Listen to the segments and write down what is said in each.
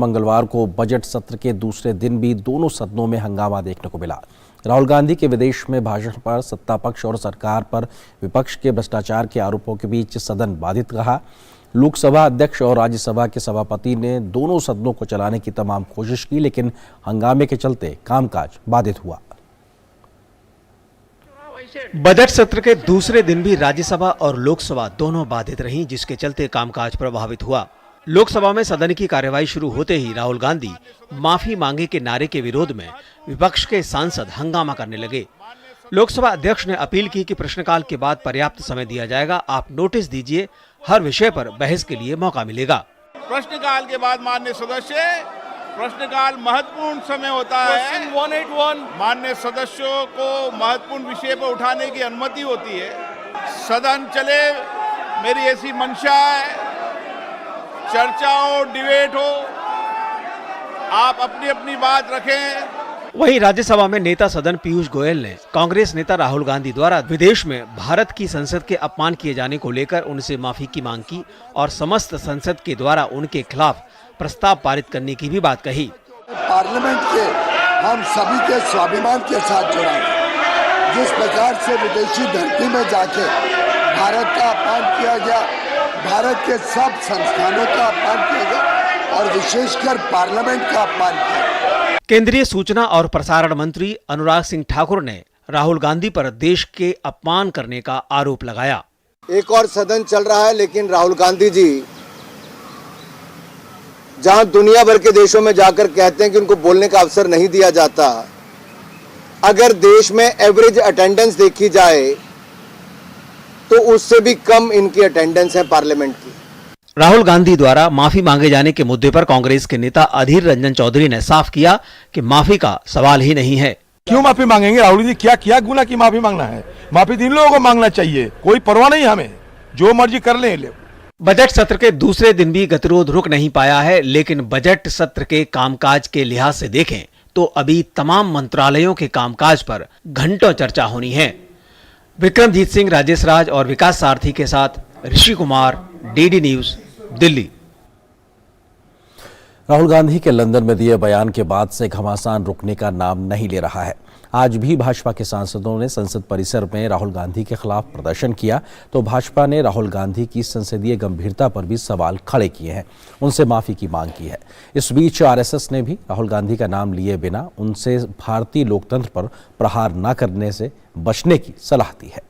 मंगलवार को बजट सत्र के दूसरे दिन भी दोनों सदनों में हंगामा देखने को मिला। राहुल गांधी के विदेश में भाषण पर सत्ता पक्ष और सरकार पर विपक्ष के भ्रष्टाचार के आरोपों के बीच सदन बाधित रहा। लोकसभा अध्यक्ष और राज्यसभा के सभापति ने दोनों सदनों को चलाने की तमाम कोशिश की, लेकिन हंगामे के चलते कामकाज बाधित हुआ। बजट सत्र के दूसरे दिन भी राज्यसभा और लोकसभा दोनों बाधित रहीं, जिसके चलते कामकाज प्रभावित हुआ। लोकसभा में सदन की कार्यवाही शुरू होते ही राहुल गांधी माफी मांगे के नारे के विरोध में विपक्ष के सांसद हंगामा करने लगे। लोकसभा अध्यक्ष ने अपील की कि प्रश्नकाल के बाद पर्याप्त समय दिया जाएगा, आप नोटिस दीजिए, हर विषय पर बहस के लिए मौका मिलेगा। प्रश्नकाल के बाद माननीय सदस्य, प्रश्नकाल महत्वपूर्ण समय होता है। 181 माननीय सदस्यों को महत्वपूर्ण विषय पर उठाने की अनुमति होती है। सदन चले, मेरी ऐसी मंशा है। चर्चा हो, डिबेट हो, आप अपनी अपनी बात रखें। वहीं राज्यसभा में नेता सदन पीयूष गोयल ने कांग्रेस नेता राहुल गांधी द्वारा विदेश में भारत की संसद के अपमान किए जाने को लेकर उनसे माफी की मांग की और समस्त संसद के द्वारा उनके खिलाफ प्रस्ताव पारित करने की भी बात कही। पार्लियामेंट के हम सभी के स्वाभिमान के साथ जुड़ा है। जिस प्रकार से विदेशी धरती में जाके भारत का अपमान किया गया, भारत के सब संस्थानों का अपमान किया गया और विशेषकर पार्लियामेंट का अपमान किया। केंद्रीय सूचना और प्रसारण मंत्री अनुराग सिंह ठाकुर ने राहुल गांधी पर देश के अपमान करने का आरोप लगाया। एक और सदन चल रहा है, लेकिन राहुल गांधी जी जहां दुनिया भर के देशों में जाकर कहते हैं कि उनको बोलने का अवसर नहीं दिया जाता, अगर देश में एवरेज अटेंडेंस देखी जाए तो उससे भी कम इनकी अटेंडेंस है पार्लियामेंट की। राहुल गांधी द्वारा माफी मांगे जाने के मुद्दे पर कांग्रेस के नेता अधीर रंजन चौधरी ने साफ किया कि माफी का सवाल ही नहीं है। क्यों माफी मांगेंगे? राहुल जी क्या किया गुना की माफी मांगना है? माफी तीन लोगों को मांगना चाहिए, कोई परवाह नहीं, हमें जो मर्जी कर ले। बजट सत्र के दूसरे दिन भी गतिरोध रुक नहीं पाया है, लेकिन बजट सत्र के कामकाज के लिहाज से देखें तो अभी तमाम मंत्रालयों के कामकाज पर घंटों चर्चा होनी है। विक्रमजीत सिंह, राजेश राज और विकास सारथी के साथ ऋषि कुमार, डीडी न्यूज, दिल्ली। राहुल गांधी के लंदन में दिए बयान के बाद से घमासान रुकने का नाम नहीं ले रहा है। आज भी भाजपा के सांसदों ने संसद परिसर में राहुल गांधी के खिलाफ प्रदर्शन किया तो भाजपा ने राहुल गांधी की संसदीय गंभीरता पर भी सवाल खड़े किए हैं, उनसे माफी की मांग की है। इस बीच आरएसएस ने भी राहुल गांधी का नाम लिए बिना उनसे भारतीय लोकतंत्र पर प्रहार न करने से बचने की सलाह दी है।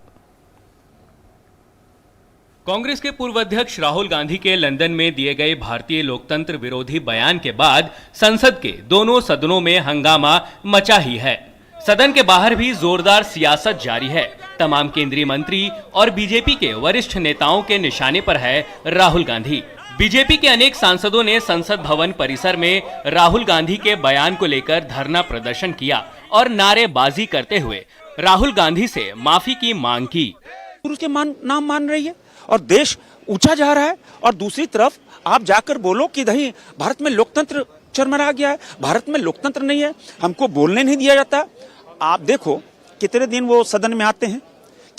कांग्रेस के पूर्व अध्यक्ष राहुल गांधी के लंदन में दिए गए भारतीय लोकतंत्र विरोधी बयान के बाद संसद के दोनों सदनों में हंगामा मचा ही है। सदन के बाहर भी जोरदार सियासत जारी है। तमाम केंद्रीय मंत्री और बीजेपी के वरिष्ठ नेताओं के निशाने पर है राहुल गांधी। बीजेपी के अनेक सांसदों ने संसद भवन परिसर में राहुल गांधी के बयान को लेकर धरना प्रदर्शन किया और नारेबाजी करते हुए राहुल गांधी से माफी की मांग की। उसके नाम मान रही है और देश ऊंचा जा रहा है, और दूसरी तरफ आप जाकर बोलो कि नहीं भारत में लोकतंत्र चरमरा गया है, भारत में लोकतंत्र नहीं है, हमको बोलने नहीं दिया जाता। आप देखो कितने दिन वो सदन में आते हैं,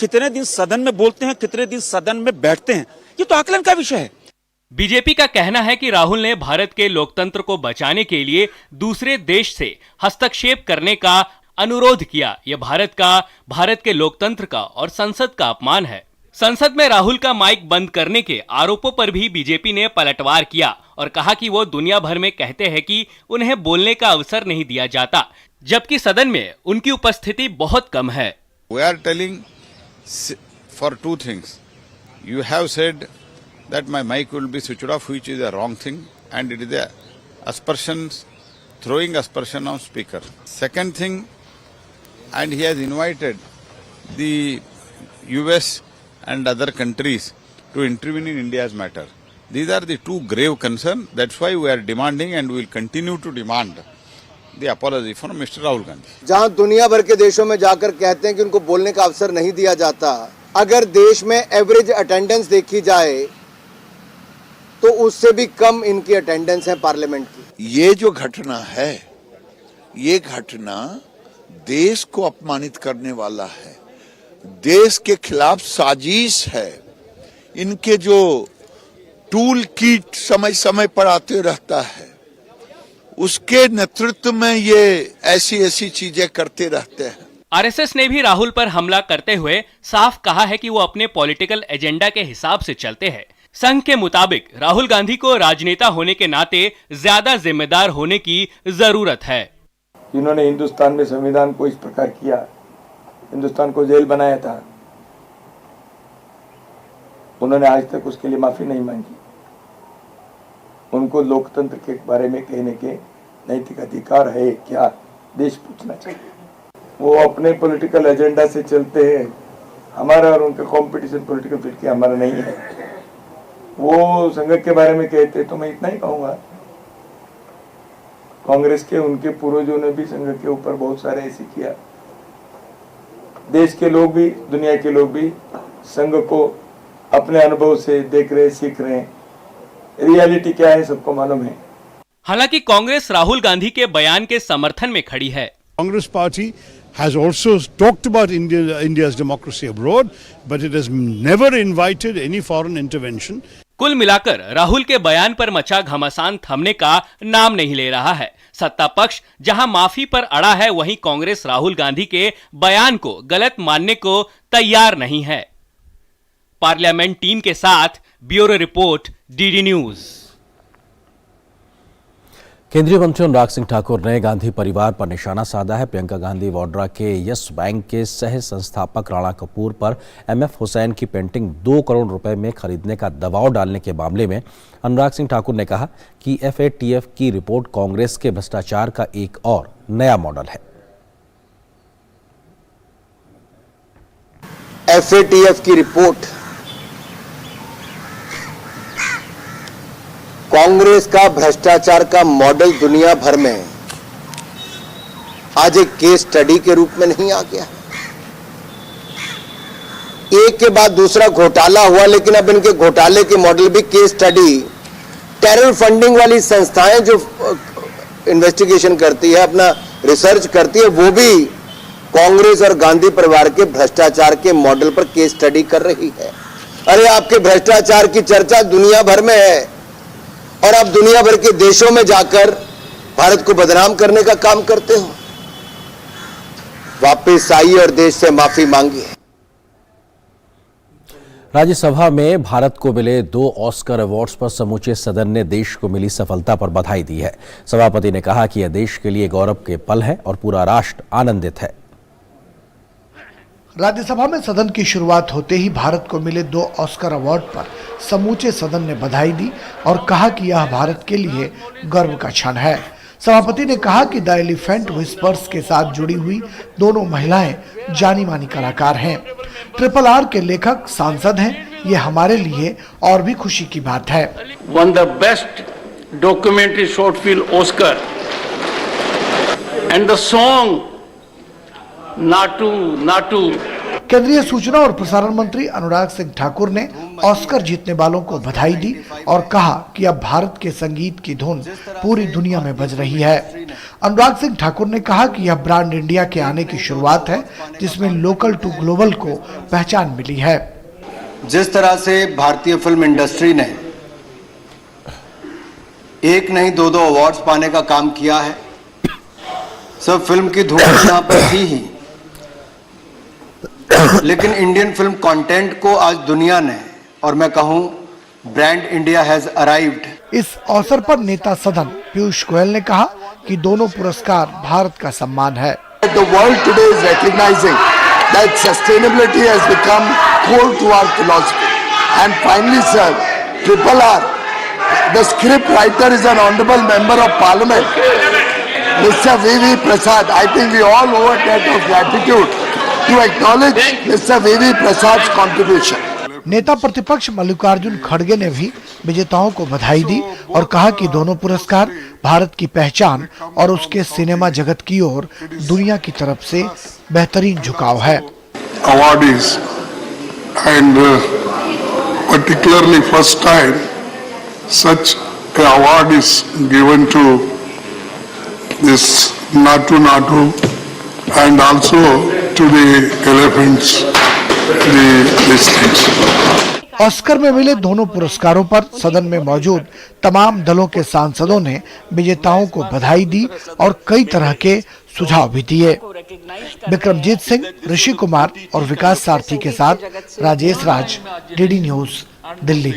कितने दिन सदन में बोलते हैं, कितने दिन सदन में बैठते हैं, ये तो आकलन का विषय है। बीजेपी का कहना है कि राहुल ने भारत के लोकतंत्र को बचाने के लिए दूसरे देश से हस्तक्षेप करने का अनुरोध किया। यह भारत के लोकतंत्र का और संसद का अपमान है। संसद में राहुल का माइक बंद करने के आरोपों पर भी बीजेपी ने पलटवार किया और कहा कि वो दुनिया भर में कहते हैं कि उन्हें बोलने का अवसर नहीं दिया जाता, जबकि सदन में उनकी उपस्थिति बहुत कम है। We are telling for two things. You have said that my mic will be switched off, which is a wrong thing, and it is a aspersion, throwing aspersion on speaker. Second thing, and he has invited the US and other countries to intervene in India's matter. These are the two grave concerns. That's why we are demanding and we will continue to demand the apology from Mr. Rahul Gandhi. जहां दुनिया भर के देशों में जाकर कहते हैं कि उनको बोलने का अवसर नहीं दिया जाता, अगर देश में एवरेज अटेंडेंस देखी जाए तो उससे भी कम इनकी अटेंडेंस है पार्लियामेंट की। ये जो घटना है, ये घटना देश को अपमानित करने वाला है, देश के खिलाफ साजिश है। इनके जो टूल किट समय समय पर आते रहता है, उसके नेतृत्व में ये ऐसी ऐसी चीजें करते रहते हैं। आरएसएस ने भी राहुल पर हमला करते हुए साफ कहा है कि वो अपने पॉलिटिकल एजेंडा के हिसाब से चलते हैं। संघ के मुताबिक राहुल गांधी को राजनेता होने के नाते ज्यादा जिम्मेदार होने की जरूरत है। इन्होंने हिंदुस्तान में संविधान को इस प्रकार किया, हिंदुस्तान को जेल बनाया था, उन्होंने आज तक उसके लिए माफी नहीं मांगी। उनको लोकतंत्र के बारे में कहने के नैतिक अधिकार है क्या, देश पूछना चाहिए। वो अपने पॉलिटिकल एजेंडा से चलते हैं, हमारा और उनका कंपटीशन पॉलिटिकल फील्ड के हमारा नहीं है। वो संघ के बारे में कहते तो मैं इतना ही कहूंगा, कांग्रेस के उनके पूर्वजों ने भी संघ के ऊपर बहुत सारे ऐसे किया। देश के लोग भी, दुनिया के लोग भी संघ को अपने अनुभव से देख रहे, सीख रहे हैं। रियलिटी क्या है सबको मालूम है। हालांकि कांग्रेस राहुल गांधी के बयान के समर्थन में खड़ी है। Congress party has also talked about India's democracy abroad, but it has never invited any foreign intervention. कुल मिलाकर राहुल के बयान पर मचा घमासान थमने का नाम नहीं ले रहा है। सत्ता पक्ष जहां माफी पर अड़ा है, वहीं कांग्रेस राहुल गांधी के बयान को गलत मानने को तैयार नहीं है। पार्लियामेंट टीम के साथ ब्यूरो रिपोर्ट, डीडी न्यूज। केंद्रीय मंत्री अनुराग सिंह ठाकुर ने गांधी परिवार पर निशाना साधा है। प्रियंका गांधी वाड्रा के यस बैंक के सह संस्थापक राणा कपूर पर एमएफ हुसैन की पेंटिंग 2 करोड़ रुपए में खरीदने का दबाव डालने के मामले में अनुराग सिंह ठाकुर ने कहा कि एफएटीएफ की रिपोर्ट कांग्रेस के भ्रष्टाचार का एक और नया मॉडल है। एफएटीएफ की रिपोर्ट कांग्रेस का भ्रष्टाचार का मॉडल दुनिया भर में आज एक केस स्टडी के रूप में नहीं आ गया। एक के बाद दूसरा घोटाला हुआ, लेकिन अब इनके घोटाले के मॉडल भी केस स्टडी। टेरर फंडिंग वाली संस्थाएं जो इन्वेस्टिगेशन करती है, अपना रिसर्च करती है, वो भी कांग्रेस और गांधी परिवार के भ्रष्टाचार के मॉडल पर केस स्टडी कर रही है। अरे आपके भ्रष्टाचार की चर्चा दुनिया भर में है और आप दुनिया भर के देशों में जाकर भारत को बदनाम करने का काम करते हो। वापस आइए और देश से माफी मांगिए। राज्यसभा में भारत को मिले 2 ऑस्कर अवार्ड्स पर समूचे सदन ने देश को मिली सफलता पर बधाई दी है। सभापति ने कहा कि यह देश के लिए गौरव के पल है और पूरा राष्ट्र आनंदित है। राज्यसभा में सदन की शुरुआत होते ही भारत को मिले 2 ऑस्कर अवार्ड पर समूचे सदन ने बधाई दी और कहा कि यह भारत के लिए गर्व का क्षण है। सभापति ने कहा कि द एलिफेंट व्हिस्पर्स के साथ जुड़ी हुई दोनों महिलाएं जानी मानी कलाकार हैं। RRR के लेखक सांसद हैं। ये हमारे लिए और भी खुशी की बात है। Won the best documentary short film Oscar and the song Naatu Naatu. केंद्रीय सूचना और प्रसारण मंत्री अनुराग सिंह ठाकुर ने ऑस्कर जीतने वालों को बधाई दी और कहा कि अब भारत के संगीत की धुन पूरी दुनिया में बज रही है। अनुराग सिंह ठाकुर ने कहा कि यह ब्रांड इंडिया के आने की शुरुआत है, जिसमें लोकल टू ग्लोबल को पहचान मिली है। जिस तरह से भारतीय फिल्म इंडस्ट्री ने एक नहीं 2 अवार्ड्स पाने का काम किया है, सब फिल्म की धूम यहाँ पर थी ही, लेकिन इंडियन फिल्म कंटेंट को आज दुनिया ने, और मैं कहूं ब्रांड इंडिया हैज अराइव्ड। इस अवसर पर नेता सदन पीयूष गोयल ने कहा कि दोनों पुरस्कार भारत का सम्मान है। The world today is recognizing that sustainability has become core to our philosophy. And finally, sir, RRR, the script writer is an honorable member of parliament, Mr. V.V. Prasad. I think we all owe a debt of gratitude to acknowledge Mr. V.V. Prasad's contribution. नेता प्रतिपक्ष मल्लिकार्जुन खड़गे ने भी विजेताओं को बधाई दी और कहा कि दोनों पुरस्कार भारत की पहचान और उसके सिनेमा जगत की ओर दुनिया की तरफ से बेहतरीन झुकाव है। Awardees and particularly first time such an award is given to this Natu Natu and also to the elephants, these things. Oscar में मिले दोनों पुरस्कारों पर सदन में मौजूद तमाम दलों के सांसदों ने विजेताओं को बधाई दी और कई तरह के सुझाव भी दिए। विक्रमजीत सिंह, ऋषि कुमार और विकास सारथी के साथ राजेश राज, डीडी न्यूज, दिल्ली।